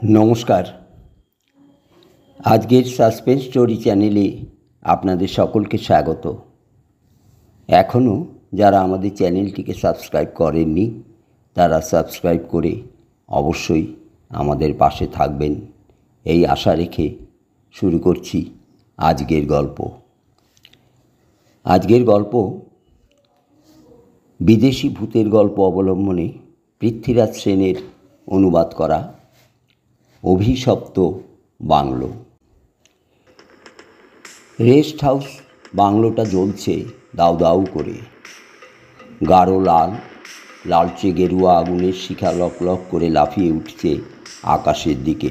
নমস্কার। আজকের suspense story চ্যানেলে আপনাদের সকলকে স্বাগত। এখনও যারা আমাদের চ্যানেলটিকে সাবস্ক্রাইব করেননি তারা সাবস্ক্রাইব করে অবশ্যই আমাদের পাশে থাকবেন এই আশা রেখে শুরু করছি আজকের গল্প। আজকের গল্প বিদেশি ভূতের গল্প অবলম্বনে পৃথ্বীরাজ সেনের অনুবাদ করা অভিশপ্ত বাংলো। রেস্ট হাউস বাংলোটা জ্বলছে দাউ দাউ করে। গাঢ় লালচে গেরুয়া আগুনের শিখা লক লক করে লাফিয়ে উঠছে আকাশের দিকে।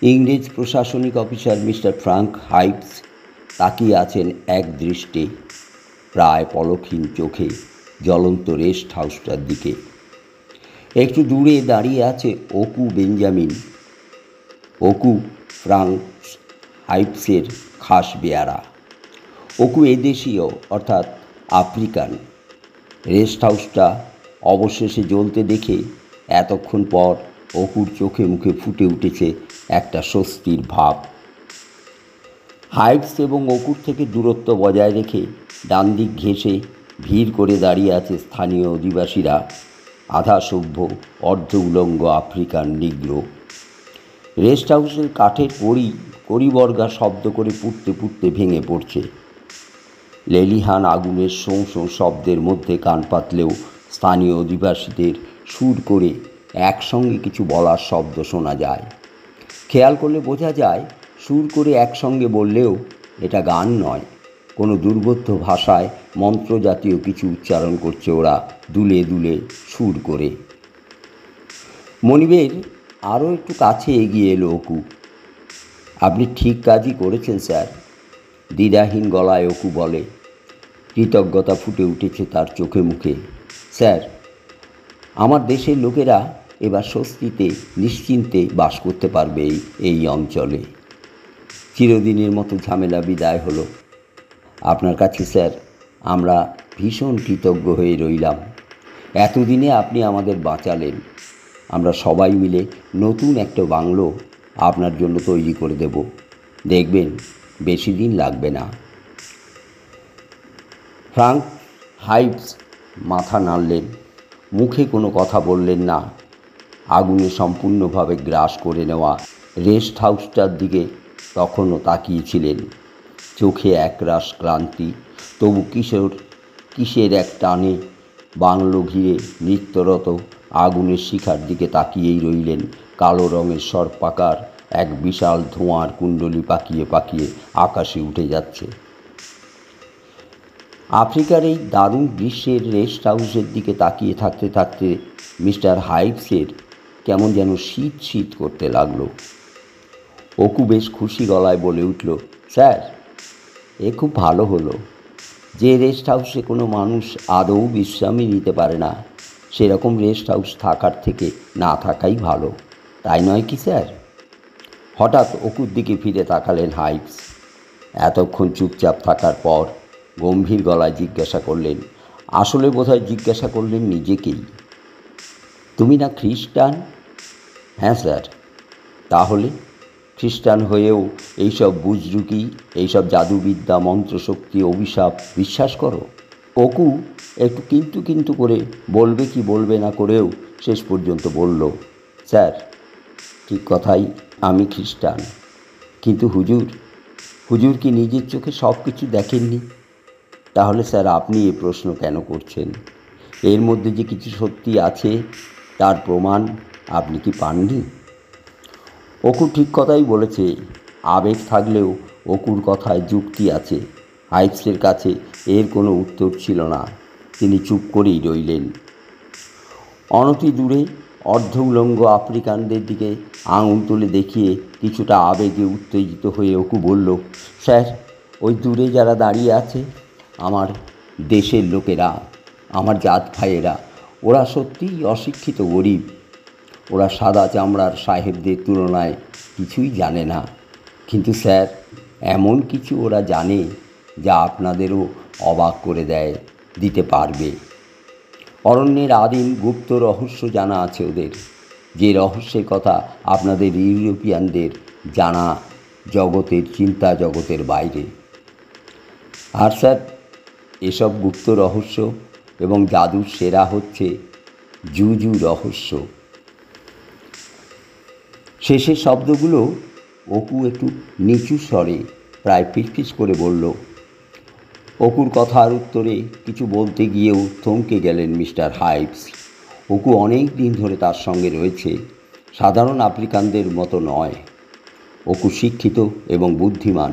ইংরেজ প্রশাসনিক অফিসার মিস্টার ফ্রাঙ্ক হাইটস তাকিয়ে আছেন এক দৃষ্টে, প্রায় পলকহীন চোখে জ্বলন্ত রেস্ট হাউসটার দিকে। একটু দূরে দাঁড়িয়ে আছে অকু বেঞ্জামিন। অকু ফ্রাঙ্ক হাইটসের খাস বেয়ারা। অকু এদেশীয় অর্থাৎ আফ্রিকান। রেস্ট হাউসটা অবশেষে জ্বলতে দেখে এতক্ষণ পর অকুর চোখে মুখে ফুটে উঠেছে একটা স্বস্তির ভাব। হাইটস এবং অকুর থেকে দূরত্ব বজায় রেখে ডান দিক ঘেঁষে ভিড় করে দাঁড়িয়ে আছে স্থানীয় অধিবাসীরা, আধা সভ্য অর্ধ উলঙ্গ আফ্রিকান নিগ্রো। রেস্ট হাউসের কাঠের কড়িবর্গা শব্দ করে পুড়তে পুড়তে ভেঙে পড়ছে। লেলিহান আগুনের শোঁ শোঁ শব্দের মধ্যে কান পাতলেও স্থানীয় অধিবাসীদের সুর করে একসঙ্গে কিছু বলার শব্দ শোনা যায়। খেয়াল করলে বোঝা যায় সুর করে একসঙ্গে বললেও এটা গান নয়, কোনো দুর্বোধ্য ভাষায় মন্ত্র জাতীয় কিছু উচ্চারণ করছে ওরা দুলে দুলে সুর করে। মনিবের আরও একটু কাছে এগিয়ে এলো অকু। আপনি ঠিক কাজই করেছেন স্যার, দ্বিধাহীন গলায় অকু বলে। কৃতজ্ঞতা ফুটে উঠেছে তার চোখে মুখে। স্যার, আমার দেশের লোকেরা এবার স্বস্তিতে নিশ্চিন্তে বাস করতে পারবে এই অঞ্চলে। চিরদিনের মতো ঝামেলা বিদায় হলো। আপনার কাছে স্যার আমরা ভীষণ কৃতজ্ঞ হয়ে রইলাম। এতদিনে আপনি আমাদের বাঁচালেন। আমরা সবাই মিলে নতুন একটা বাংলো আপনার জন্য তৈরি করে দেব, দেখবেন বেশি দিন লাগবে না। ফ্রাঙ্ক হাইটস মাথা নাড়লেন, মুখে কোনো কথা বললেন না। আগুনে সম্পূর্ণভাবে গ্রাস করে নেওয়া রেস্ট হাউসটার দিকে তখনও তাকিয়েছিলেন, চোখে একরাশ ক্লান্তি, তবু কিসের এক টানে বাংলো ঘিরে নৃত্যরত আগুনের শিখার দিকে তাকিয়েই রইলেন। কালো রঙের সর্পাকার এক বিশাল ধোঁয়ার কুণ্ডলী পাকিয়ে পাকিয়ে আকাশে উঠে যাচ্ছে। আফ্রিকার এই দারুণ গ্রীষ্মের রেস্ট হাউসের দিকে তাকিয়ে থাকতে থাকতে মিস্টার হাইটসের কেমন যেন শীত শীত করতে লাগলো। অকু বেশ খুশি গলায় বলে উঠল, স্যার, এ খুব ভালো হলো। যে রেস্ট হাউসে কোনো মানুষ আদৌ বিশ্রামই নিতে পারে না, সেরকম রেস্ট হাউস থাকার থেকে না থাকাই ভালো, তাই নয় কি স্যার? হঠাৎ অকুর দিকে ফিরে তাকালেন হাইটস। এতক্ষণ চুপচাপ থাকার পর গম্ভীর গলায় জিজ্ঞাসা করলেন, আসলে বোধহয় জিজ্ঞাসা করলেন নিজেকেই, তুমি না খ্রিস্টান? হ্যাঁ স্যার। তাহলে খ্রিস্টান হয়েও এইসব বুজরুকি, এইসব জাদুবিদ্যা, মন্ত্রশক্তি, অভিশাপ বিশ্বাস করো? অকু একটু কিন্তু কিন্তু করে বলবে কি বলবে না করেও শেষ পর্যন্ত বলল, স্যার, ঠিক কথাই, আমি খ্রিস্টান। কিন্তু হুজুর কি নিজের চোখে সব কিছু দেখেননি? তাহলে স্যার আপনি এ প্রশ্ন কেন করছেন? এর মধ্যে যে কিছু সত্যি আছে তার প্রমাণ আপনি কি পাননি? অকু ঠিক কথাই বলেছে। আবেগ থাকলেও অকুর কথায় যুক্তি আছে। হাইটসের কাছে এর কোনো উত্তর ছিল না। তিনি চুপ করেই রইলেন। অনতি দূরে অর্ধ উলঙ্গ আফ্রিকানদের দিকে আঙুল তুলে দেখিয়ে কিছুটা আবেগে উত্তেজিত হয়ে অকু বলল, স্যার, ওই দূরে যারা দাঁড়িয়ে আছে আমার দেশের লোকেরা, আমার জাত ভাইয়েরা, ওরা সত্যিই অশিক্ষিত গরিব। ওরা সাদা চামড়ার সাহেবদের তুলনায় কিছুই জানে না। কিন্তু স্যার, এমন কিছু ওরা জানে যা আপনাদেরও অবাক করে দিতে পারবে। অরণ্যের আদিম গুপ্ত রহস্য জানা আছে ওদের। যে রহস্যের কথা আপনাদের ইউরোপিয়ানদের জানা জগতের চিন্তা জগতের বাইরে। আর স্যার, এসব গুপ্ত রহস্য এবং জাদুর সেরা হচ্ছে জুজু রহস্য। শেষের শব্দগুলো অপু একটু নিচু স্বরে প্রায় ফিসফিস করে বলল। অপুর কথার উত্তরে কিছু বলতে গিয়েও থমকে গেলেন মিস্টার হাইভস। অপু অনেক দিন ধরে তার সঙ্গে রয়েছে, সাধারণ আফ্রিকানদের মতো নয়। অপু শিক্ষিত এবং বুদ্ধিমান,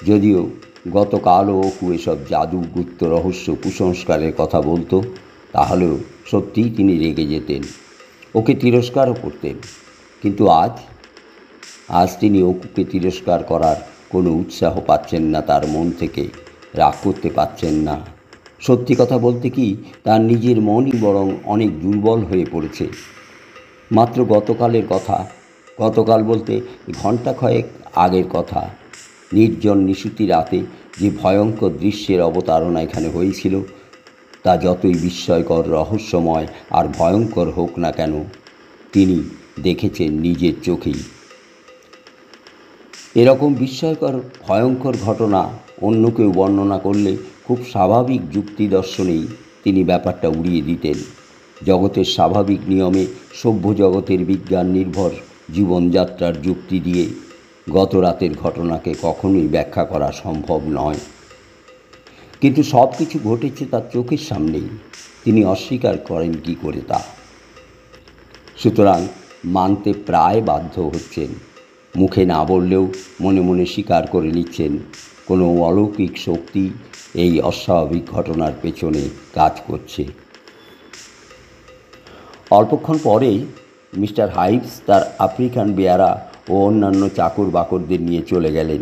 যদিও গতকালও অপু এসব জাদু গুপ্ত রহস্য কুসংস্কারের কথা বলতো, তাহলেও সত্যিই তিনি রেগে যেতেন, ওকে তিরস্কারও করতেন। কিন্তু আজ তিনি অপুকে তিরস্কার করার কোনো উৎসাহ পাচ্ছেন না, তার মন থেকে রাগ করতে পারছেন না। সত্যি কথা বলতে কি, তার নিজের মনই বরং অনেক দুর্বল হয়ে পড়েছে। মাত্র গতকালের কথা, গতকাল বলতে ঘণ্টা কয়েক আগের কথা, নির্জন নিশুতি রাতে যে ভয়ঙ্কর দৃশ্যের অবতারণা এখানে হয়েছিল, তা যতই বিস্ময়কর, রহস্যময় আর ভয়ঙ্কর হোক না কেন, তিনি দেখেছেন নিজের চোখেই। এরকম বিস্ময়কর ভয়ঙ্কর ঘটনা অন্য কেউ বর্ণনা করলে খুব স্বাভাবিক যুক্তি দর্শনেই তিনি ব্যাপারটা উড়িয়ে দিতেন। জগতের স্বাভাবিক নিয়মে সভ্য জগতের বিজ্ঞান নির্ভর জীবনযাত্রার যুক্তি দিয়ে গত রাতের ঘটনাকে কখনোই ব্যাখ্যা করা সম্ভব নয়। কিন্তু সব কিছু ঘটেছে তার চোখের সামনেই, তিনি অস্বীকার করেন কি করে তা? সুতরাং মানতে প্রায় বাধ্য হচ্ছেন, মুখে না বললেও মনে মনে স্বীকার করে নিচ্ছেন কোনো অলৌকিক শক্তি এই অস্বাভাবিক ঘটনার পেছনে কাজ করছে। অল্পক্ষণ পরেই মিস্টার হাইভস তার আফ্রিকান বেয়ারা ও অন্যান্য চাকর বাকরদের নিয়ে চলে গেলেন।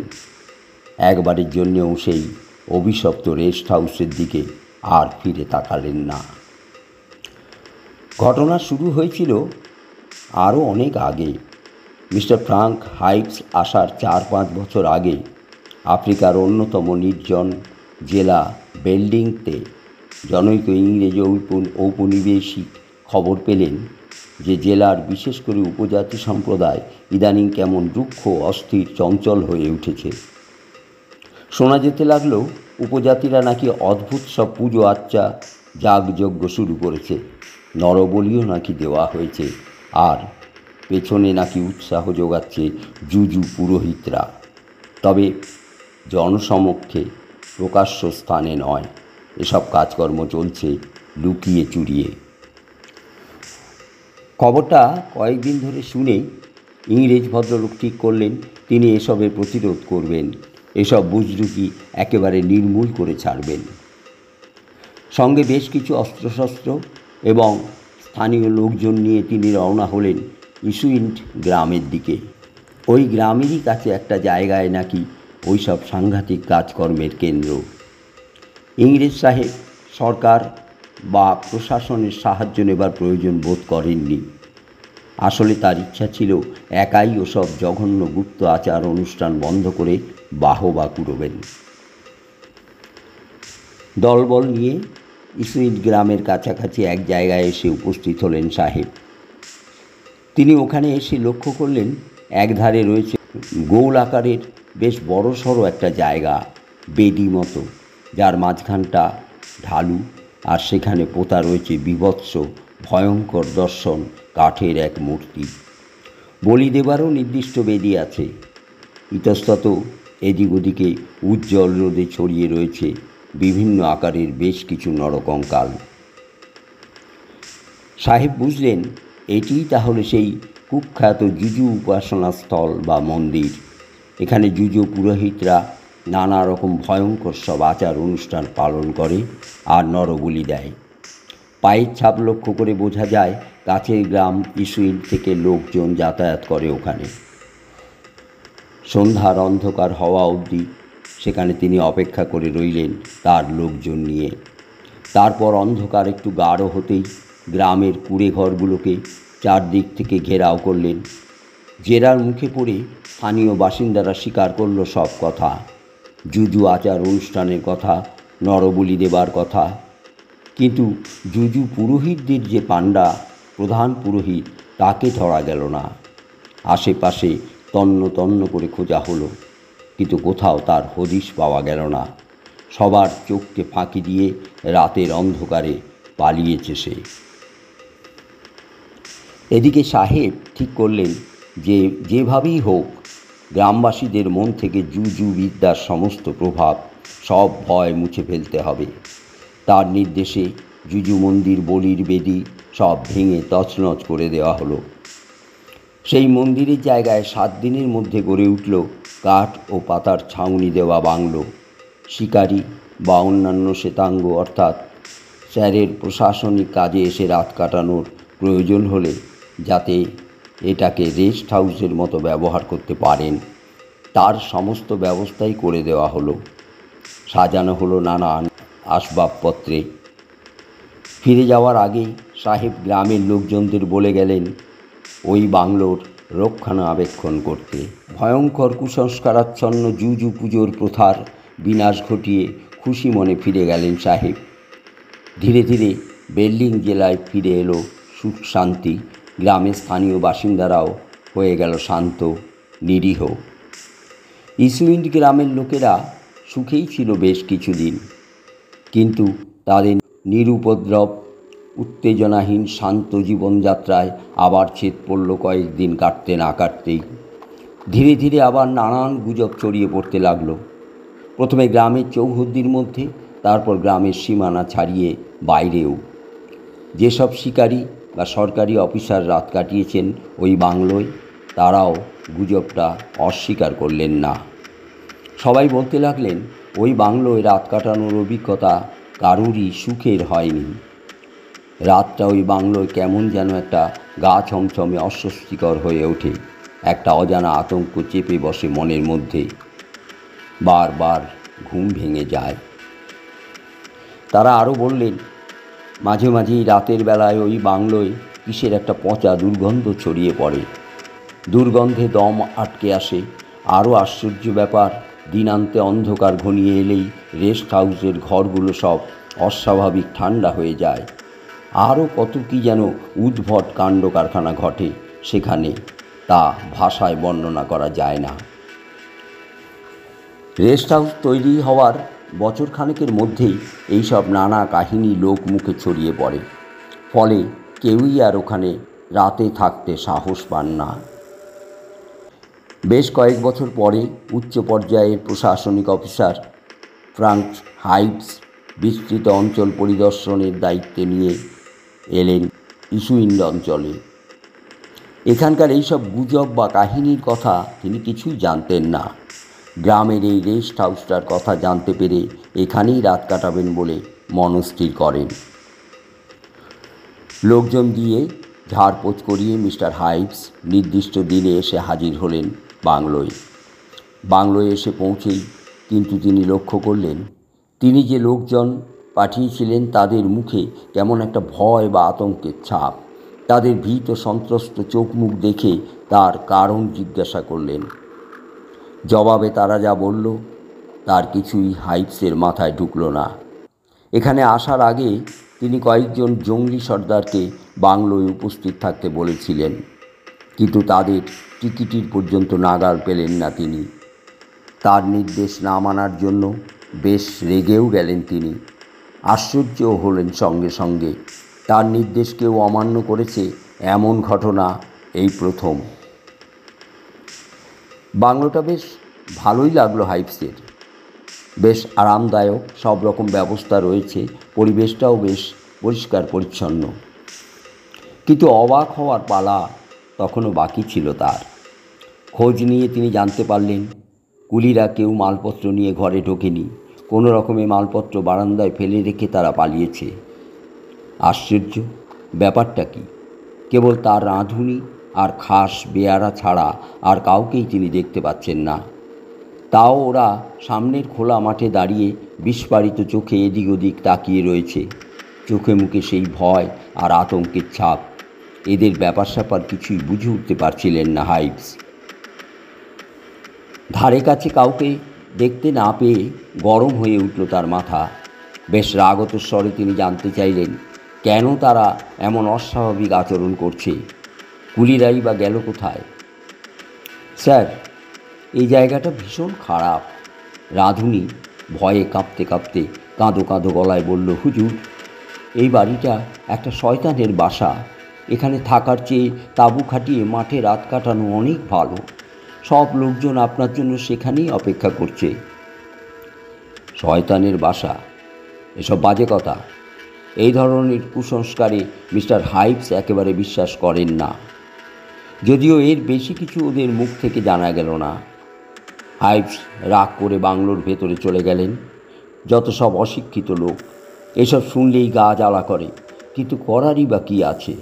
একবারের জন্যেও সেই অভিশপ্ত রেস্ট হাউসের দিকে আর ফিরে তাকালেন না। ঘটনা শুরু হয়েছিল আরও অনেক আগে। মিস্টার ফ্রাঙ্ক হাইভস আসার 4-5 বছর আগে আফ্রিকার অন্যতম নির্জন জেলা বেল্ডিংতে জনৈক ইংরেজ ঔপনিবেশিক খবর পেলেন যে জেলার বিশেষ করে উপজাতি সম্প্রদায় ইদানিং কেমন রুক্ষ, অস্থির, চঞ্চল হয়ে উঠেছে। শোনা যেতে লাগলো উপজাতিরা নাকি অদ্ভুত সব পুজো আচ্চা, যাগযজ্ঞ শুরু করেছে, নরবলিও নাকি দেওয়া হয়েছে, আর পেছনে নাকি উৎসাহ যোগাচ্ছে জুজু পুরোহিতরা। তবে জনসমক্ষে, প্রকাশ্য স্থানে নয়, এসব কাজকর্ম চলছে লুকিয়ে চুরিয়ে। খবরটা কয়েকদিন ধরে শুনে ইংরেজ ভদ্রলোক ঠিক করলেন তিনি এসবের প্রতিরোধ করবেন, এসব বুজরুকি একেবারে নির্মূল করে ছাড়বেন। সঙ্গে বেশ কিছু অস্ত্রশস্ত্র এবং স্থানীয় লোকজন নিয়ে তিনি রওনা হলেন ইসুইন্ট গ্রামের দিকে। ওই গ্রামেরই কাছে একটা জায়গায় নাকি ওই সব সাংঘাতিক কাজকর্মের কেন্দ্র। ইংরেজ সাহেব সরকার বা প্রশাসনের সাহায্য নেবার প্রয়োজন বোধ করেননি। আসলে তার ইচ্ছা ছিল একাই ওসব জঘন্য গুপ্ত আচার অনুষ্ঠান বন্ধ করে বাহবা কুড়োবেন। দলবল নিয়ে ইসুইন্ট গ্রামের কাছাকাছি এক জায়গায় এসে উপস্থিত হলেন সাহেব। তিনি ওখানে এসে লক্ষ্য করলেন একধারে রয়েছে গোল আকারের বেশ বড় সড়ো একটা জায়গা, বেদি মতো, যার মাঝখানটা ঢালু, আর সেখানে পোতা রয়েছে বীভৎস ভয়ঙ্কর দর্শন কাঠের এক মূর্তি। বলি দেবারও নির্দিষ্ট বেদি আছে। ইতস্তত এদিক ওদিকে উজ্জ্বল রোদে ছড়িয়ে রয়েছে বিভিন্ন আকারের বেশ কিছু নরকঙ্কাল। সাহেব বুঝলেন এটিই তাহলে সেই কুখ্যাত জুজু উপাসনা স্থল বা মন্দির। এখানে জুজু পুরোহিতরা নানা রকম ভয়ঙ্কর সব আচার অনুষ্ঠান পালন করে আর নরবলি দেয়। পায়ের ছাপ লক্ষ্য করে বোঝা যায় কাছের গ্রাম ইসুইন্ট থেকে লোকজন যাতায়াত করে ওখানে। সন্ধ্যার অন্ধকার হওয়া অবধি সেখানে তিনি অপেক্ষা করে রইলেন তার লোকজন নিয়ে। তারপর অন্ধকার একটু গাঢ় হতেই গ্রামের কুঁড়ে ঘরগুলোকে চারদিক থেকে ঘেরাও করলেন। জেরার মুখে পড়ে স্থানীয় বাসিন্দারা স্বীকার করল সব কথা, জুজু আচার অনুষ্ঠানের কথা, নরবলি দেবার কথা। কিন্তু জুজু পুরোহিতদের যে পাণ্ডা, প্রধান পুরোহিত, তাকে ধরা গেল না। আশেপাশে তন্ন তন্ন করে খোঁজা হলো, কিন্তু কোথাও তার হদিশ পাওয়া গেল না। সবার চোখকে ফাঁকি দিয়ে রাতের অন্ধকারে পালিয়েছে সে। এদিকে সাহেব ঠিক করলেন যে যেভাবেই হোক গ্রামবাসীদের মন থেকে জুজু বিদ্যার সমস্ত প্রভাব, সব ভয় মুছে ফেলতে হবে। তার নির্দেশে জুজু মন্দির, বলির বেদি সব ভেঙে তছনছ করে দেওয়া হলো। সেই মন্দিরের জায়গায় 7 দিনের মধ্যে গড়ে উঠল কাঠ ও পাতার ছাউনি দেওয়া বাংলো। শিকারি বা অন্যান্য শ্বেতাঙ্গ অর্থাৎ স্যারের প্রশাসনিক কাজে এসে রাত কাটানোর প্রয়োজন হলে যাতে এটাকে রেস্ট হাউসের মতো ব্যবহার করতে পারেন, তার সমস্ত ব্যবস্থাই করে দেওয়া হলো। সাজানো হলো নানান আসবাবপত্রে। ফিরে যাওয়ার আগেই সাহেব গ্রামের লোকজনদের বলে গেলেন ওই বাংলোর রক্ষণাবেক্ষণ করতে। ভয়ঙ্কর কুসংস্কারাচ্ছন্ন জুজু পুজোর প্রথার বিনাশ ঘটিয়ে খুশি মনে ফিরে গেলেন সাহেব। ধীরে ধীরে বেল্লিং জেলায় ফিরে এলো সুখ শান্তি। গ্রামের স্থানীয় বাসিন্দারাও হয়ে গেল শান্ত, নিরীহ। ইসুইন্ড গ্রামের লোকেরা সুখেই ছিল বেশ কিছুদিন, কিন্তু তাদের নিরুপদ্রব উত্তেজনাহীন শান্ত জীবনযাত্রায় আবার ছেদ পড়ল কয়েকদিন কাটতে না কাটতেই। ধীরে ধীরে আবার নানান গুজব ছড়িয়ে পড়তে লাগলো। প্রথমে গ্রামের চৌহদ্দির মধ্যে, তারপর গ্রামের সীমানা ছাড়িয়ে বাইরেও। যেসব শিকারী বা সরকারি অফিসার রাত কাটিয়েছেন ওই বাংলোয়, তারাও গুজবটা অস্বীকার করলেন না। সবাই বলতে লাগলেন ওই বাংলোয় রাত কাটানোর অভিজ্ঞতা কারুরই সুখের হয়নি। রাতটা ওই বাংলোয় কেমন যেন একটা গা ছমছমে অস্বস্তিকর হয়ে ওঠে। একটা অজানা আতঙ্ক চেপে বসে মনের মধ্যে। বারবার ঘুম ভেঙে যায়। তারা আরও বললেন মাঝে মাঝেই রাতের বেলায় ওই বাংলোয় কিসের একটা পচা দুর্গন্ধ ছড়িয়ে পড়ে। দুর্গন্ধে দম আটকে আসে। আরও আশ্চর্য ব্যাপার, দিনান্তে অন্ধকার ঘনিয়ে এলেই রেস্ট হাউসের ঘরগুলো সব অস্বাভাবিক ঠান্ডা হয়ে যায়। আরও কত কী যেন উদ্ভট কাণ্ড কারখানা ঘটে সেখানে, তা ভাষায় বর্ণনা করা যায় না। রেস্ট হাউস তৈরি হওয়ার বছরখানেকের মধ্যেই এইসব নানা কাহিনী লোক মুখে ছড়িয়ে পড়ে। ফলে কেউই আর ওখানে রাতে থাকতে সাহস পান না। বেশ কয়েক বছর পরে উচ্চ পর্যায়ের প্রশাসনিক অফিসার ফ্রাঙ্ক হাইটস বিস্তৃত অঞ্চল পরিদর্শনের দায়িত্বে নিয়ে এলেন ইসুইন্ড অঞ্চলে। এখানকার এইসব গুজব বা কাহিনীর কথা তিনি কিছুই জানতেন না। গ্রামের এই রেস্ট হাউসটার কথা জানতে পেরে এখানেই রাত কাটাবেন বলে মনস্থির করেন। লোকজন দিয়ে ঝাড়পোছ করিয়ে মিস্টার হাইটস নির্দিষ্ট দিনে এসে হাজির হলেন বাংলোয় এসে পৌঁছেই কিন্তু তিনি লক্ষ্য করলেন তিনি যে লোকজন পাঠিয়েছিলেন তাদের মুখে কেমন একটা ভয় বা আতঙ্কের ছাপ। তাদের ভীত সন্ত্রস্ত চোখ মুখ দেখে তার কারণ জিজ্ঞাসা করলেন। জবাবে তারা যা বলল তার কিছুই হাইটসের মাথায় ঢুকল না। এখানে আসার আগে তিনি কয়েকজন জঙ্গলি সর্দারকে বাংলোয় উপস্থিত থাকতে বলেছিলেন, কিন্তু তাদের টিকিটির পর্যন্ত নাগাল পেলেন না তিনি। তার নির্দেশ না মানার জন্য বেশ রেগেও গেলেন তিনি। আশ্চর্যও হলেন সঙ্গে সঙ্গে। তার নির্দেশ কেউ অমান্য করেছে এমন ঘটনা এই প্রথম। বাংলোটা বেশ ভালোই লাগলো হাইটসের। বেশ আরামদায়ক, সব রকম ব্যবস্থা রয়েছে, পরিবেশটাও বেশ পরিষ্কার পরিচ্ছন্ন। কিন্তু অবাক হওয়ার পালা তখনও বাকি ছিল তার। খোঁজ নিয়ে তিনি জানতে পারলেন কুলিরা কেউ মালপত্র নিয়ে ঘরে ঢোকেনি। কোনো রকমে মালপত্র বারান্দায় ফেলে রেখে তারা পালিয়েছে। আশ্চর্য ব্যাপারটা কি? কেবল তার রাঁধুনি আর খাস বেয়ারা ছাড়া আর কাউকেই তিনি দেখতে পাচ্ছেন না। তাও ওরা সামনের খোলা মাঠে দাঁড়িয়ে বিস্ফারিত চোখে এদিক ওদিক তাকিয়ে রয়েছে। চোখে মুখে সেই ভয় আর আতঙ্কের ছাপ। এদের ব্যাপার স্যাপার কিছুই বুঝে উঠতে পারছিলেন না হাইটস। ধারে কাছে কাউকে দেখতে না পেয়ে গরম হয়ে উঠল তার মাথা। বেশ রাগত স্বরে তিনি জানতে চাইলেন কেন তারা এমন অস্বাভাবিক আচরণ করছে। কুলিরাই বা গেল কোথায়? স্যার, এই জায়গাটা ভীষণ খারাপ। রাঁধুনি ভয়ে কাঁপতে কাঁপতে কাঁদো কাঁদো গলায় বলল, হুজুর, এই বাড়িটা একটা শয়তানের বাসা। এখানে থাকার চেয়ে তাঁবু খাটিয়ে মাঠে রাত কাটানো অনেক ভালো। সব লোকজন আপনার জন্য সেখানেই অপেক্ষা করছে। শয়তানের বাসা? এসব বাজে কথা। এই ধরনের কুসংস্কারে মিস্টার হাইভস একেবারে বিশ্বাস করেন না। যদিও এর বেশি কিছু ওদের মুখ থেকে জানা গেল না। হাইভস রাগ করে বাংলোর ভেতরে চলে গেলেন। যত সব অশিক্ষিত লোক, এসব শুনলেই গা জ্বালা করে, কিন্তু করারই বা কী আছে?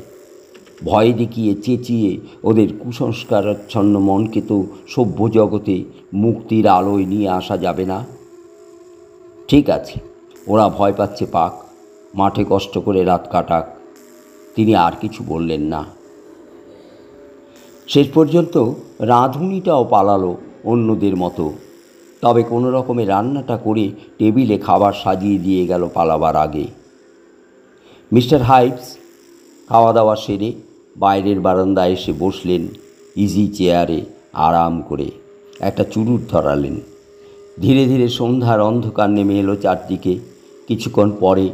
ভয় দেখিয়ে চেঁচিয়ে ওদের কুসংস্কারাচ্ছন্ন মনকে তো সভ্য জগতে মুক্তির আলোয় নিয়ে আসা যাবে না। ঠিক আছে, ওরা ভয় পাচ্ছে পাক, মাঠে কষ্ট করে রাত কাটাক। তিনি আর কিছু বললেন না। শেষ পর্যন্ত রাঁধুনিটাও পালালো অন্যদের মতো। তবে কোনো রকমে রান্নাটা করে টেবিলে খাবার সাজিয়ে দিয়ে গেল পালাবার আগে। মিস্টার হাইভস খাওয়া দাওয়া সেরে বাইরের বারান্দায় এসে বসলেন ইজি চেয়ারে আরাম করে। একটা চুরুট ধরালেন। ধীরে ধীরে সন্ধ্যার অন্ধকার নেমে এলো চারদিকে। কিছুক্ষণ পরে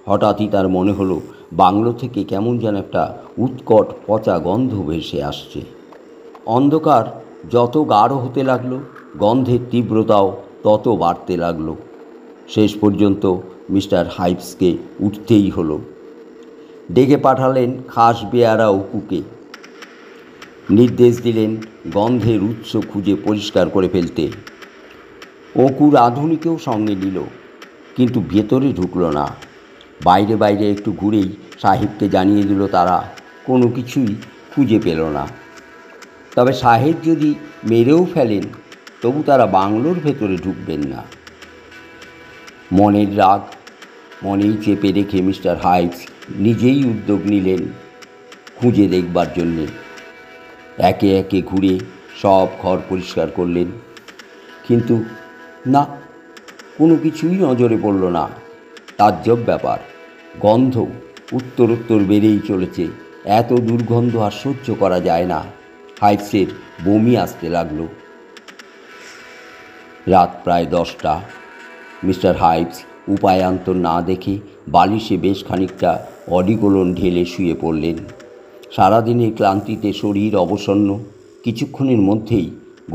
হঠাৎই তার মনে হলো বাংলো থেকে কেমন যেন একটা উৎকট পচা গন্ধ ভেসে আসছে। অন্ধকার যত গাঢ় হতে লাগলো, গন্ধের তীব্রতাও তত বাড়তে লাগলো। শেষ পর্যন্ত মিস্টার হাইভসকে উঠতেই হলো। ডেকে পাঠালেন খাস বেয়ারা অপুকে। নির্দেশ দিলেন গন্ধের উৎস খুঁজে পরিষ্কার করে ফেলতে। অপু রাঁধুনিকেও সঙ্গে নিল, কিন্তু ভেতরে ঢুকল না। বাইরে বাইরে একটু ঘুরেই সাহেবকে জানিয়ে দিল তারা কোনো কিছুই খুঁজে পেল না। তবে সাহেব যদি মেরেও ফেলেন, তবু তারা বাংলোর ভেতরে ঢুকবেন না। মনের রাগ মনেই চেপে রেখে মিস্টার হাইভস নিজেই উদ্যোগ নিলেন খুঁজে দেখবার জন্যে। একে একে ঘুরে সব ঘর পরিষ্কার করলেন, কিন্তু না, কোনো কিছুই নজরে পড়ল না। তাজ্জব ব্যাপার, গন্ধ উত্তরোত্তর বেড়েই চলেছে। এত দুর্গন্ধ আর সহ্য করা যায় না। হাইভসের বমি আসতে লাগলো। রাত প্রায় 10টা। মিস্টার হাইভস উপায়ান্তর না দেখে বালিশে বেশ খানিকটা অডিকোলন ঢেলে শুয়ে পড়লেন। সারাদিনের ক্লান্তিতে শরীর অবসন্ন। কিছুক্ষণের মধ্যেই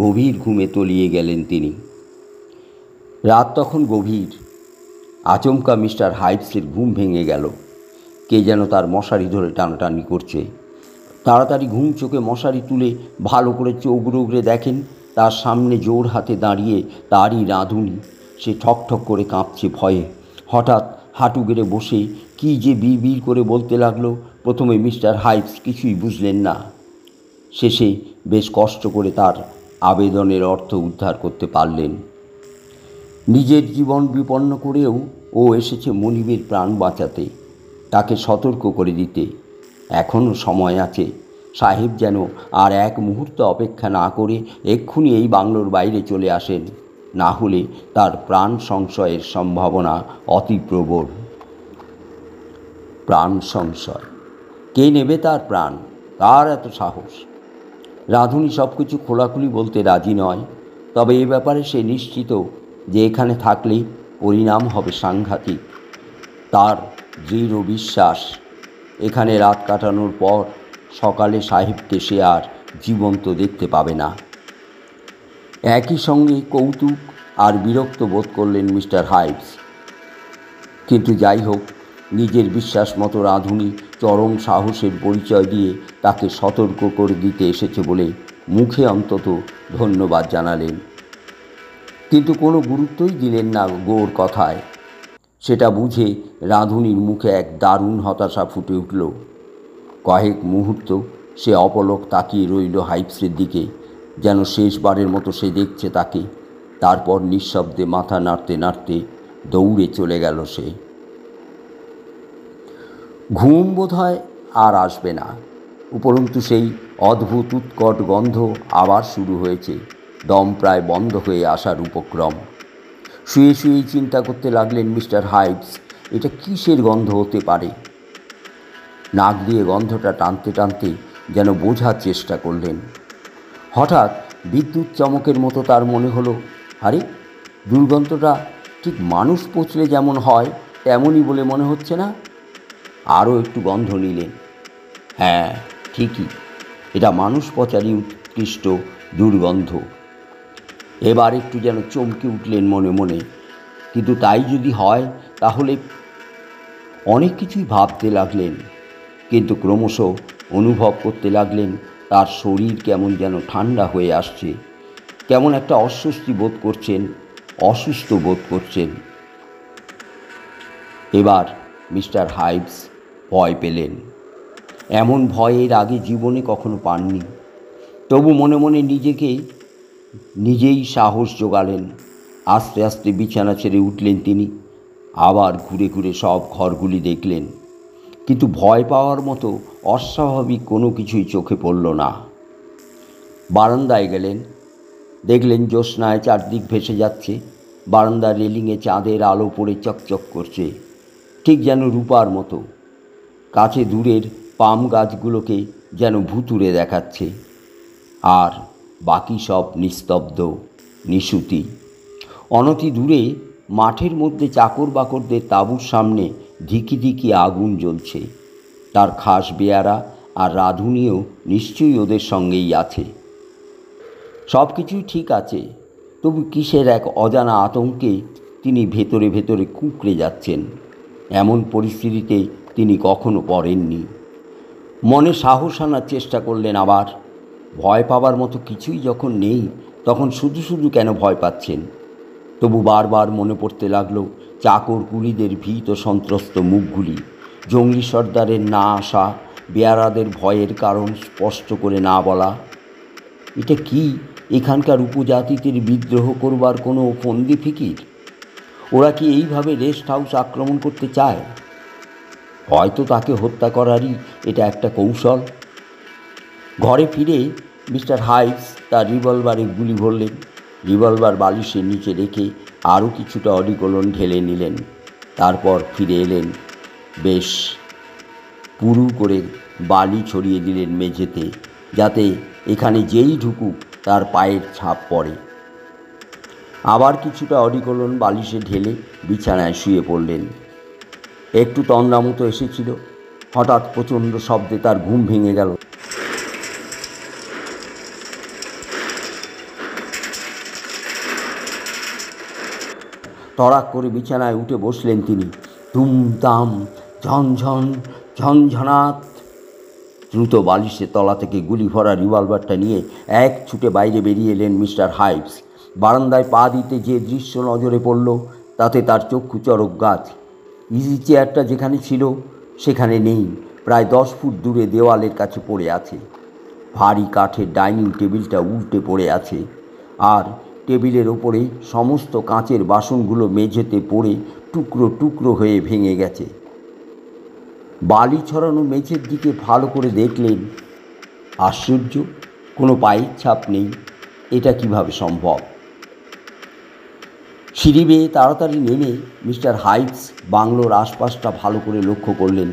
গভীর ঘুমে তলিয়ে গেলেন তিনি। রাত তখন গভীর। আচমকা মিস্টার হাইভসের ঘুম ভেঙে গেল। কে যেন তার মশারি ধরে টানাটানি করছে। তাড়াতাড়ি ঘুম চোখে মশারি তুলে ভালো করে চোখ রুগড়ে দেখেন তার সামনে জোর হাতে দাঁড়িয়ে তারই রাঁধুনি। সে ঠকঠক করে কাঁপছে ভয়ে। হঠাৎ হাঁটু গেড়ে বসে কী যে বিড় করে বলতে লাগলো, প্রথমে মিস্টার হাইভস কিছুই বুঝলেন না। শেষে বেশ কষ্ট করে তার আবেদনের অর্থ উদ্ধার করতে পারলেন। নিজের জীবন বিপন্ন করেও ও এসেছে মনিবের প্রাণ বাঁচাতে, তাকে সতর্ক করে দিতে। এখনও সময় আছে। সাহেব যেন আর এক মুহূর্ত অপেক্ষা না করে এক্ষুনি এই বাংলোর বাইরে চলে আসেন, না হলে তার প্রাণ সংশয়ের সম্ভাবনা অতি প্রবল। প্রাণ সংশয়? কে নেবে তার প্রাণ? কার এত সাহস? রাঁধুনি সব কিছু খোলাখুলি বলতে রাজি নয়, তবে এ ব্যাপারে সে নিশ্চিত যে এখানে থাকলে পরিণাম হবে সাংঘাতিক। তার দৃঢ় বিশ্বাস এখানে রাত কাটানোর পর সকালে সাহেবকে সে আর জীবন্ত দেখতে পাবে না। একই সঙ্গে কৌতুক আর বিরক্ত বোধ করলেন মিস্টার হাইভস। কিন্তু যাই হোক, নিজের বিশ্বাস মতো রাঁধুনি চরম সাহসের পরিচয় দিয়ে তাকে সতর্ক করে দিতে এসেছে বলে মুখে অন্তত ধন্যবাদ জানালেন, কিন্তু কোনো গুরুত্বই দিলেন না গোর কথায়। সেটা বুঝে রাঁধুনির মুখে এক দারুণ হতাশা ফুটে উঠল। কয়েক মুহূর্ত সে অপলক তাকিয়ে রইল হাইভসের দিকে, যেন শেষবারের মতো সে দেখছে তাকে। তারপর নিঃশব্দে মাথা নাড়তে নাড়তে দৌড়ে চলে গেল সে। ঘুম বোধহয় আর আসবে না, উপরন্তু সেই অদ্ভুত উৎকট গন্ধ আবার শুরু হয়েছে। দম প্রায় বন্ধ হয়ে আসার উপক্রম। শুয়ে শুয়েই চিন্তা করতে লাগলেন মিস্টার হাইভস, এটা কিসের গন্ধ হতে পারে? নাক দিয়ে গন্ধটা টানতে টানতে যেন বোঝার চেষ্টা করলেন। হঠাৎ বিদ্যুৎ চমকের মতো তার মনে হলো, আরে দুর্গন্ধটা ঠিক মানুষ পচলে যেমন হয় তেমনই বলে মনে হচ্ছে না? আরও একটু গন্ধ নিলেন। হ্যাঁ, ঠিকই, এটা মানুষ পচারই উৎকৃষ্ট দুর্গন্ধ। এবার একটু যেন চমকে উঠলেন মনে মনে। কিন্তু তাই যদি হয় তাহলে অনেক কিছুই ভাবতে লাগলেন, কিন্তু ক্রমশ অনুভব করতে লাগলেন তার শরীর কেমন যেন ঠান্ডা হয়ে আসছে, কেমন একটা অস্বস্তি বোধ করছেন, অসুস্থ বোধ করছেন। এবার মিস্টার হাইভস ভয় পেলেন। এমন ভয় এর আগে জীবনে কখনো পাননি। তবু মনে মনে নিজেই সাহস জোগালেন। আস্তে আস্তে বিছানা ছেড়ে উঠলেন তিনি। আবার ঘুরে ঘুরে সব ঘরগুলি দেখলেন, কিন্তু ভয় পাওয়ার মতো অস্বাভাবিক কোনো কিছুই চোখে পড়ল না। বারান্দায় গেলেন, দেখলেন জ্যোৎস্নায় চারদিক ভেসে যাচ্ছে। বারান্দার রেলিংয়ে চাঁদের আলো পড়ে চকচক করছে, ঠিক যেন রূপার মতো। কাছে দূরের পাম গাছগুলোকে যেন ভুতুড়ে দেখাচ্ছে, আর বাকি সব নিস্তব্ধ, নিশুতি। অনতি দূরে মাঠের মধ্যে চাকর বাকরদের তাঁবুর সামনে ধিকি ধিকি আগুন জ্বলছে। তার খাস বেয়ারা আর রাঁধুনিও নিশ্চয়ই ওদের সঙ্গেই আছে। সব কিছুই ঠিক আছে, তবু কিসের এক অজানা আতঙ্কে তিনি ভেতরে ভেতরে কুঁকড়ে যাচ্ছেন। এমন পরিস্থিতিতে তিনি কখনো পড়েননি। মনে সাহস আনার চেষ্টা করলেন আবার। ভয় পাবার মতো কিছুই যখন নেই, তখন শুধু শুধু কেন ভয় পাচ্ছেন? তবু বারবার মনে পড়তে লাগলো চাকর কুলিদের ভীত সন্ত্রস্ত মুখগুলি, জঙ্গলি সর্দারের না আসা, বেয়ারাদের ভয়ের কারণ স্পষ্ট করে না বলা। এটা কি এখানকার উপজাতিদের বিদ্রোহ করবার কোনো ফন্দি ফিকির? ওরা কি এইভাবে রেস্ট হাউস আক্রমণ করতে চায়? হয়তো তাকে হত্যা করারই এটা একটা কৌশল। ঘরে ফিরে মিস্টার হাইভস তার রিভলভারে গুলি ভরলেন। রিভলভার বালিশের নিচে রেখে আরও কিছুটা অডিকলন ঢেলে নিলেন। তারপর ফিরে এলেন। বেশ পুরু করে বালি ছড়িয়ে দিলেন মেঝেতে, যাতে এখানে যেই ঢুকুক তার পায়ের ছাপ পড়ে। আবার কিছুটা অডিকলন বালিশে ঢেলে বিছানায় শুয়ে পড়লেন। একটু তন্দ্রা মতো এসেছিল। হঠাৎ প্রচণ্ড শব্দে তার ঘুম ভেঙে গেল। তড়াক করে বিছানায় উঠে বসলেন তিনি। তুমতাম, ঝনঝন, ঝনঝনাত। দ্রুত বালিশের তলা থেকে গুলি ভরা রিভলভারটা নিয়ে এক ছুটে বাইরে বেরিয়ে এলেন মিস্টার হাইভস। বারান্দায় পা দিতে যে দৃশ্য নজরে পড়ল, তাতে তার চক্ষু চড়ক গাছ। ইজি চেয়ারটা যেখানে ছিল সেখানে নেই, প্রায় 10 ফুট দূরে দেওয়ালের কাছে পড়ে আছে। ভারী কাঠের ডাইনিং টেবিলটা উল্টে পড়ে আছে, আর টেবিলের ওপরে সমস্ত কাঁচের বাসনগুলো মেঝেতে পড়ে টুকরো টুকরো হয়ে ভেঙে গেছে। বালি ছড়ানো মেঝের দিকে ভালো করে দেখলেন। আশ্চর্য, কোনো পায়ের ছাপ নেই। এটা কিভাবে সম্ভব? সিঁড়ি বেয়ে তাড়াতাড়ি নেমে মিস্টার হাইভস বাংলোর আশপাশটা ভালো করে লক্ষ্য করলেন।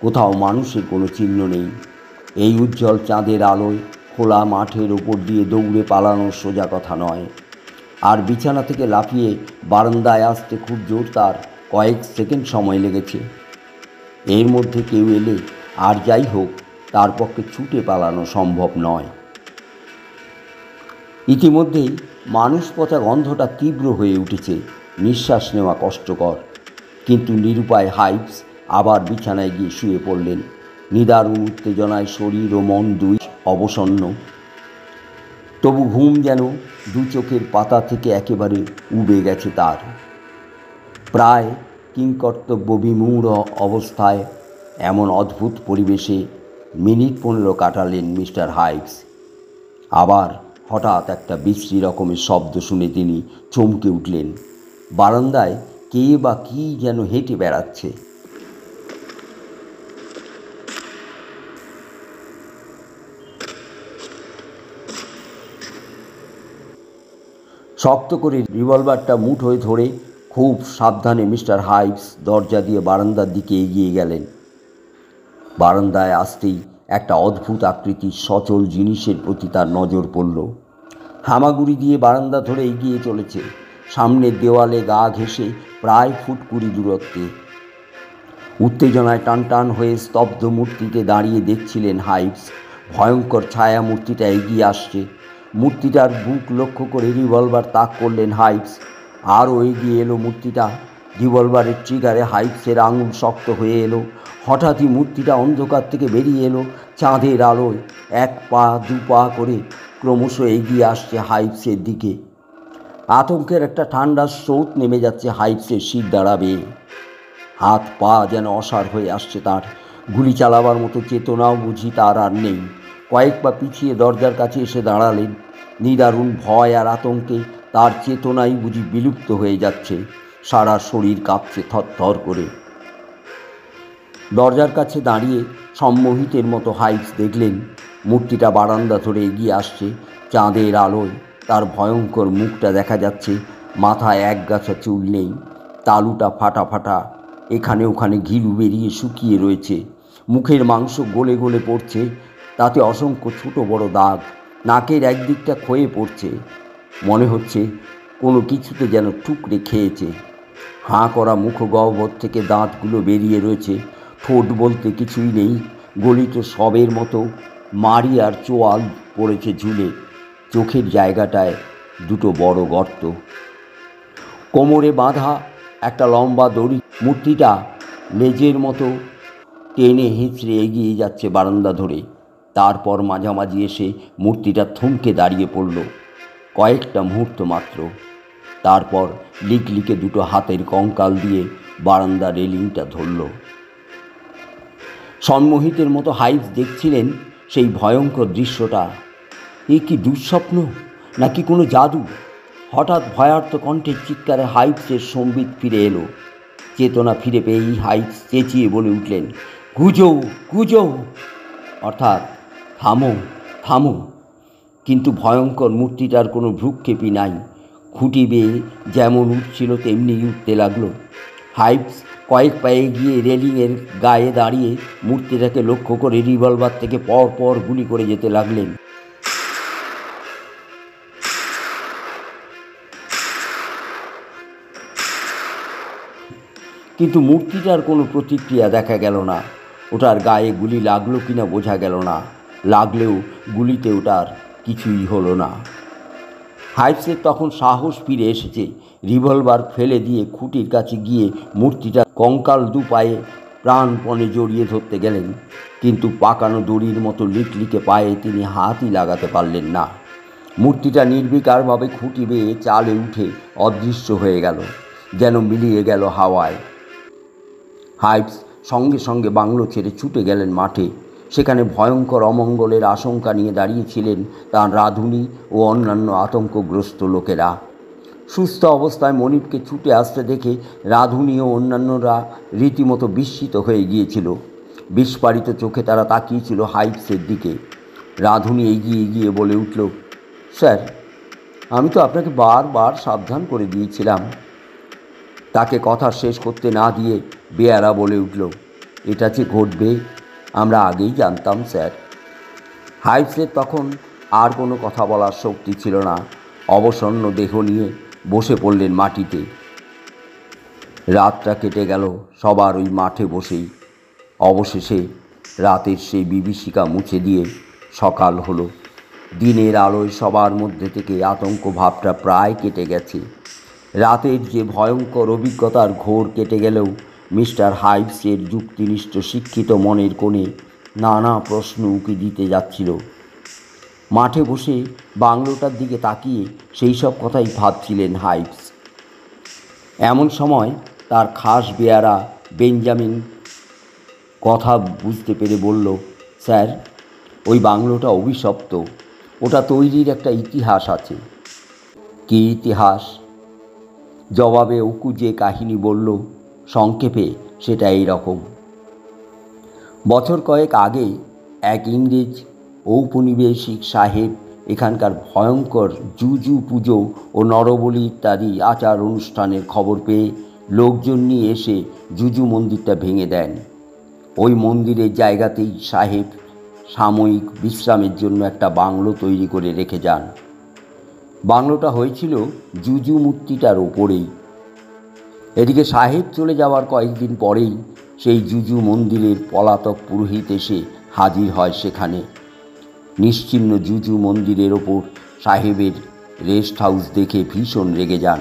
কোথাও মানুষের কোনো চিহ্ন নেই। এই উজ্জ্বল চাঁদের আলোয় খোলা মাঠের ওপর দিয়ে দৌড়ে পালানোর সোজা কথা নয়। আর বিছানা থেকে লাফিয়ে বারান্দায় আসতে খুব জোর তার কয়েক সেকেন্ড সময় লেগেছে। এর মধ্যে কেউ এলে আর যাই হোক, তার পক্ষে ছুটে পালানো সম্ভব নয়। ইতিমধ্যেই মানুষ পচা গন্ধটা তীব্র হয়ে উঠেছে। নিঃশ্বাস নেওয়া কষ্টকর। কিন্তু নিরুপায় হাইভস আবার বিছানায় গিয়ে শুয়ে পড়লেন। নিদারুণ উত্তেজনায় শরীর ও মন দুই অবসন্ন। তবু ঘুম যেন দু চোখের পাতা থেকে একেবারে উবে গেছে তার। প্রায় কিংকর্তব্য বিমূঢ় অবস্থায় এমন অদ্ভুত পরিবেশে মিনিট 15 কাটালেন মিস্টার হাইভস। আবার হঠাৎ একটা বিশ্রী রকমের শব্দ শুনে তিনি চমকে উঠলেন। বারান্দায় কে বা কী যেন হেঁটে বেড়াচ্ছে। শক্ত করে রিভলভারটা মুঠোয় ধরে খুব সাবধানে মিস্টার হাইভস দরজা দিয়ে বারান্দার দিকে এগিয়ে গেলেন। বারান্দায় আসতেই একটা অদ্ভুত আকৃতির সচল জিনিসের প্রতি তার নজর পড়ল। হামাগুড়ি দিয়ে বারান্দা ধরে এগিয়ে চলেছে, সামনের দেওয়ালে গা ঘেঁষে প্রায় ফুট 20 দূরত্বে। উত্তেজনায় টান টান হয়ে স্তব্ধ মূর্তিতে দাঁড়িয়ে দেখছিলেন হাইপস। ভয়ঙ্কর ছায়া মূর্তিটা এগিয়ে আসছে। মূর্তিটার বুক লক্ষ্য করে রিভলভার তাক করলেন হাইপস। আরও এগিয়ে এলো মূর্তিটা। রিভলভারের ট্রিগারে হাইপসের আঙুল শক্ত হয়ে এলো। হঠাৎই মূর্তিটা অন্ধকার থেকে বেরিয়ে এলো চাঁদের আলোয়। 1 পা 2 পা করে ক্রমশ এগিয়ে আসছে হাইপসের দিকে। আতঙ্কের একটা ঠান্ডা স্রোত নেমে যাচ্ছে হাইপসের শির দ্বারা বেয়ে। হাত পা যেন অসাড় হয়ে আসছে তার। গুলি চালাবার মতো চেতনাও বুঝি তার আর নেই। কয়েক পা পিছিয়ে দরজার কাছে এসে দাঁড়ালেন। নিদারুণ ভয় আর আতঙ্কে তার চেতনাই বুঝি বিলুপ্ত হয়ে যাচ্ছে। সারা শরীর কাঁপছে থরথর করে। দরজার কাছে দাঁড়িয়ে সম্মোহিতের মতো হাইপস দেখলেন মূর্তিটা বারান্দা ধরে এগিয়ে আসছে। চাঁদের আলোয় তার ভয়ঙ্কর মুখটা দেখা যাচ্ছে। মাথায় একগাছা চুল নেই, তালুটা ফাটা ফাটা, এখানে ওখানে ঘিলু বেরিয়ে শুকিয়ে রয়েছে। মুখের মাংস গলে গলে পড়ছে, তাতে অসংখ্য ছোট বড় দাগ। নাকের একদিকটা ক্ষয়ে পড়ছে, মনে হচ্ছে কোনো কিছুতে যেন টুকরে খেয়েছে। হাঁ করা মুখগহ্বর থেকে দাঁতগুলো বেরিয়ে রয়েছে। ঠোঁট বলতে কিছুই নেই, গলিত সবের মতো মাড়ি আর চোয়াল পড়েছে ঝুলে। চোখের জায়গাটায় 2টো বড় গর্ত। কোমরে বাঁধা একটা লম্বা দড়ি। মূর্তিটা লেজের মতো টেনে হেঁচড়ে এগিয়ে যাচ্ছে বারান্দা ধরে। তারপর মাঝামাঝি এসে মূর্তিটা থমকে দাঁড়িয়ে পড়ল কয়েকটা মুহূর্ত মাত্র। তারপর লিকলিকে 2টো হাতের কঙ্কাল দিয়ে বারান্দা রেলিংটা ধরল। সম্মোহিতের মতো হাইপস দেখছিলেন সেই ভয়ঙ্কর দৃশ্যটা। এ কি দুঃস্বপ্ন নাকি কোনো জাদু? হঠাৎ ভয়ার্ত কণ্ঠের চিৎকারে হাইপসের সম্বিত ফিরে এলো। চেতনা ফিরে পেয়েই হাইপস চেঁচিয়ে বলে উঠলেন, গুজো গুজো, অর্থাৎ থামো থামো। কিন্তু ভয়ঙ্কর মূর্তিটার কোনো ভ্রুক্ষেপই নাই। খুঁটি বেয়ে যেমন উঠছিল তেমনি উঠতে লাগলো। হাইপস কয়েক পায়ে গিয়ে রেলিংয়ের গায়ে দাঁড়িয়ে মূর্তিটাকে লক্ষ্য করে রিভলভার থেকে পর পর গুলি করে যেতে লাগলেন। কিন্তু মূর্তিটার কোনো প্রতিক্রিয়া দেখা গেল না। ওটার গায়ে গুলি লাগলো কিনা বোঝা গেল না। লাগলেও গুলিতে ওটার কিছুই হলো না। হাইপসের তখন সাহস ফিরে এসেছে। রিভলভার ফেলে দিয়ে খুঁটির কাছে গিয়ে মূর্তিটা কঙ্কাল 2 পায়ে প্রাণপণে জড়িয়ে ধরতে গেলেন। কিন্তু পাকানো দড়ির মতো লিকলিকে পায়ে তিনি হাতই লাগাতে পারলেন না। মূর্তিটা নির্বিকারভাবে খুঁটি বেয়ে চালে উঠে অদৃশ্য হয়ে গেল, যেন মিলিয়ে গেল হাওয়ায়। হাইপস সঙ্গে সঙ্গে বাংলো ছেড়ে ছুটে গেলেন মাঠে। সেখানে ভয়ঙ্কর অমঙ্গলের আশঙ্কা নিয়ে দাঁড়িয়েছিলেন তাঁর রাঁধুনি ও অন্যান্য আতঙ্কগ্রস্ত লোকেরা। সুস্থ অবস্থায় মনিবকে ছুটে আসতে দেখে রাঁধুনি ও অন্যান্যরা রীতিমতো বিস্মিত হয়ে গিয়েছিল। বিস্ফারিত চোখে তারা তাকিয়েছিল হাইপসের দিকে। রাঁধুনি এগিয়ে গিয়ে বলে উঠল, স্যার, আমি তো আপনাকে বারবার সাবধান করে দিয়েছিলাম। তাকে কথা শেষ করতে না দিয়ে বেয়ারা বলে উঠল, এটা যে ঘটবে আমরা আগেই জানতাম স্যার। হাইপসের তখন আর কোনো কথা বলার শক্তি ছিল না। অবসন্ন দেহ নিয়ে বসে পড়লেন মাটিতে। রাতটা কেটে গেল সবার ওই মাঠে বসেই। অবশেষে রাতের সেই বিভীষিকা মুছে দিয়ে সকাল হলো। দিনের আলোয় সবার মধ্যে থেকে আতঙ্ক ভাবটা প্রায় কেটে গেছে। রাতের যে ভয়ঙ্কর অভিজ্ঞতার ঘোর কেটে গেলেও মিস্টার হাইপসের যুক্তিনিষ্ঠ শিক্ষিত মনের কোণে নানা প্রশ্ন উকি দিতে যাচ্ছিল। মাঠে বসে বাংলোটার দিকে তাকিয়ে সেই সব কথাই ভাবছিলেন হাইপস। এমন সময় তার খাস বেয়ারা বেঞ্জামিন কথা বুঝতে পেরে বলল, স্যার, ওই বাংলোটা অভিশপ্ত। ওটা তৈরির একটা ইতিহাস আছে। কী ইতিহাস? জবাবে অকু যে কাহিনী বলল সংক্ষেপে সেটা এই রকম। বছর কয়েক আগে এক ইংরেজ ঔপনিবেশিক সাহেব এখানকার ভয়ঙ্কর জুজু পুজো ও নরবলি ইত্যাদি আচার অনুষ্ঠানের খবর পেয়ে লোকজন নিয়ে এসে জুজু মন্দিরটা ভেঙে দেন। ওই মন্দিরের জায়গাতেই সাহেব সাময়িক বিশ্রামের জন্য একটা বাংলো তৈরি করে রেখে যান। বাংলোটা হয়েছিল জুজু মূর্তিটার ওপরেই। এদিকে সাহেব চলে যাওয়ার কয়েকদিন পরেই সেই জুজু মন্দিরের পলাতক পুরোহিত এসে হাজির হয় সেখানে। নিশ্চিহ্ন জুজু মন্দিরের ওপর সাহেবের রেস্ট হাউস দেখে ভীষণ রেগে যান।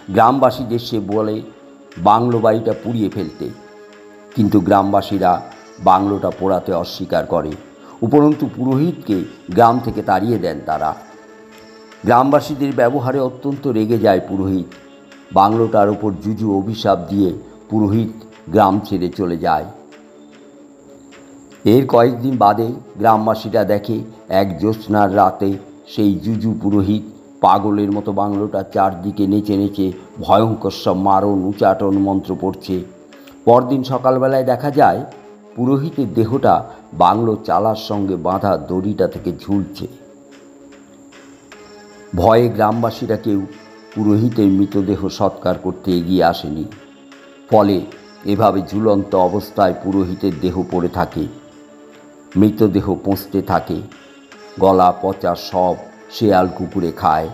গ্রামবাসীদের সে বলে বাংলো বাড়িটা পুড়িয়ে ফেলতে, কিন্তু গ্রামবাসীরা বাংলোটা পোড়াতে অস্বীকার করে। উপরন্তু পুরোহিতকে গ্রাম থেকে তাড়িয়ে দেন তারা। গ্রামবাসীদের ব্যবহারে অত্যন্ত রেগে যায় পুরোহিত। বাংলোটার ওপর জুজু অভিশাপ দিয়ে পুরোহিত গ্রাম ছেড়ে চলে যায়। এর কয়েকদিন বাদে গ্রামবাসীরা দেখে এক জ্যোৎস্নার রাতে সেই জুজু পুরোহিত পাগলের মতো বাংলোটার চারদিকে নেচে নেচে ভয়ঙ্কর সব মারণ উচাটন মন্ত্র পড়ছে। পরদিন সকালবেলায় দেখা যায় পুরোহিতের দেহটা বাংলো চালার সঙ্গে বাঁধা দড়িটা থেকে ঝুলছে। ভয়ে গ্রামবাসীরা কেউ পুরোহিতের মৃতদেহ সৎকার করতে এগিয়ে আসেনি। ফলে এভাবে ঝুলন্ত অবস্থায় পুরোহিতের দেহ পড়ে থাকে। মৃতদেহ পচতে থাকে, গলা পচা সব শেয়াল কুকুরে খায়,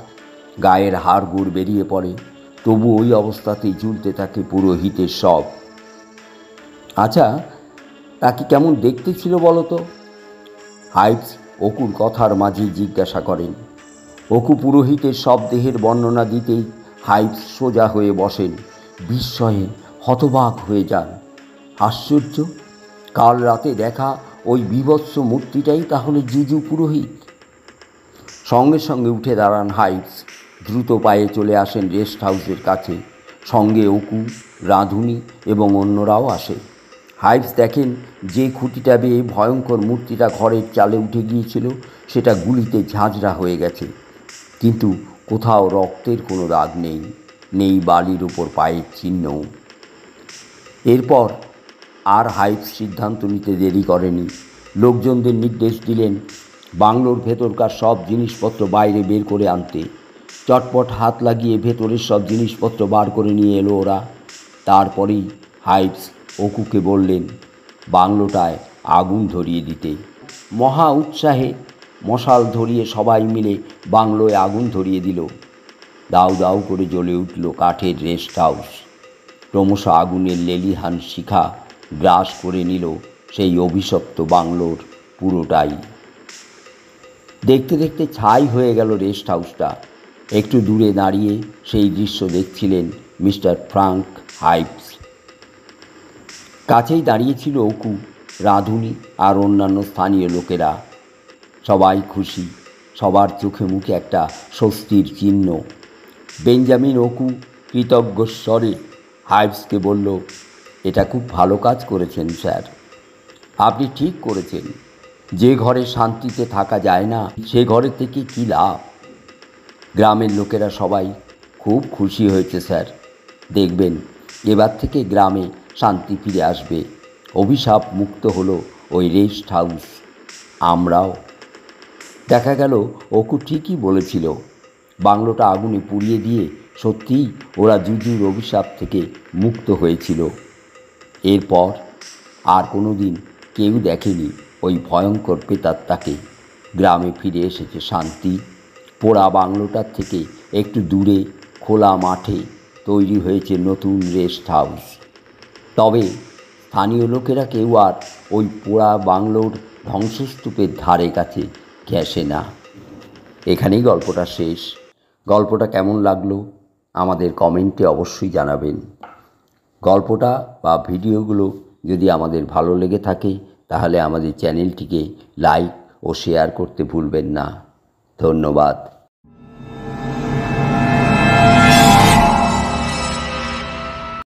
গায়ের হাড়গোড় বেরিয়ে পড়ে, তবু ওই অবস্থাতেই ঝুলতে থাকে পুরোহিতের সব। আচ্ছা, তাকে কেমন দেখতে ছিল বলো তো? হাইপস অকুর কথার মাঝেই জিজ্ঞাসা করেন। অকু পুরোহিতের সব দেহের বর্ণনা দিতেই হাইপস সোজা হয়ে বসেন, বিস্ময়ে হতবাক হয়ে যান। আশ্চর্য, কাল রাতে দেখা ওই বীভৎস মূর্তিটাই তাহলে জুজু পুরোহিত। সঙ্গে সঙ্গে উঠে দাঁড়ান হাইপস, দ্রুত পায়ে চলে আসেন রেস্ট হাউসের কাছে। সঙ্গে অকু, রাঁধুনি এবং অন্যরাও আসে। হাইপস দেখেন যে খুঁটিটা বেয়ে ভয়ঙ্কর মূর্তিটা ঘরের চালে উঠে গিয়েছিল সেটা গুলিতে ঝাঁঝরা হয়ে গেছে, কিন্তু কোথাও রক্তের কোনো দাগ নেই, নেই বালির উপর পায়ের চিহ্নও। এরপর আর হাইপস সিদ্ধান্ত নিতে দেরি করেনি। লোকজনদের নির্দেশ দিলেন বাংলোর ভেতরকার সব জিনিসপত্র বাইরে বের করে আনতে। চটপট হাত লাগিয়ে ভেতরের সব জিনিসপত্র বার করে নিয়ে এলো ওরা। তারপরেই হাইপস অকুকে বললেন বাংলোটায় আগুন ধরিয়ে দিতে। মহা উৎসাহে মশাল ধরিয়ে সবাই মিলে বাংলোয় আগুন ধরিয়ে দিল। দাউ দাউ করে জ্বলে উঠল কাঠের রেস্ট হাউস। ক্রমশ আগুনের লেলিহান শিখা গ্রাস করে নিল সেই অভিশপ্ত বাংলোর পুরোটাই। দেখতে দেখতে ছাই হয়ে গেল রেস্ট হাউসটা। একটু দূরে দাঁড়িয়ে সেই দৃশ্য দেখছিলেন মিস্টার ফ্রাঙ্ক হাইপস। কাছেই দাঁড়িয়েছিল অকু, রাঁধুনি আর অন্যান্য স্থানীয় লোকেরা। সবাই খুশি, সবার চোখে মুখে একটা স্বস্তির চিহ্ন। বেঞ্জামিন অকু কৃতজ্ঞ স্বরে হাইপসকে বলল, এটা খুব ভালো কাজ করেছেন স্যার, আপনি ঠিক করেছেন। যে ঘরে শান্তিতে থাকা যায় না সে ঘরের থেকে কী লাভ। গ্রামের লোকেরা সবাই খুব খুশি হয়েছে স্যার। দেখবেন এবার থেকে গ্রামে শান্তি ফিরে আসবে। অভিশাপ মুক্ত হলো ওই রেস্ট হাউস, আমরাও। দেখা গেল অকু ঠিকই বলেছিল। বাংলোটা আগুনে পুড়িয়ে দিয়ে সত্যিই ওরা জুজুর অভিশাপ থেকে মুক্ত হয়েছিল। এরপর আর কোনো দিন কেউ দেখেনি ওই ভয়ঙ্কর প্রেতাত্মাকে। গ্রামে ফিরে এসেছে শান্তি। পোড়া বাংলোটার থেকে একটু দূরে খোলা মাঠে তৈরি হয়েছে নতুন রেস্ট হাউস। তবে স্থানীয় লোকেরা কেউ আর ওই পোড়া বাংলোর ধ্বংসস্তূপের ধারে কাছে ঘেঁষে না। এখানেই গল্পটা শেষ। গল্পটা কেমন লাগলো আমাদের কমেন্টে অবশ্যই জানাবেন। গল্পটা বা ভিডিওগুলো যদি আমাদের ভালো লেগে থাকে তাহলে আমাদের চ্যানেলটিকে লাইক ও শেয়ার করতে ভুলবেন না। ধন্যবাদ।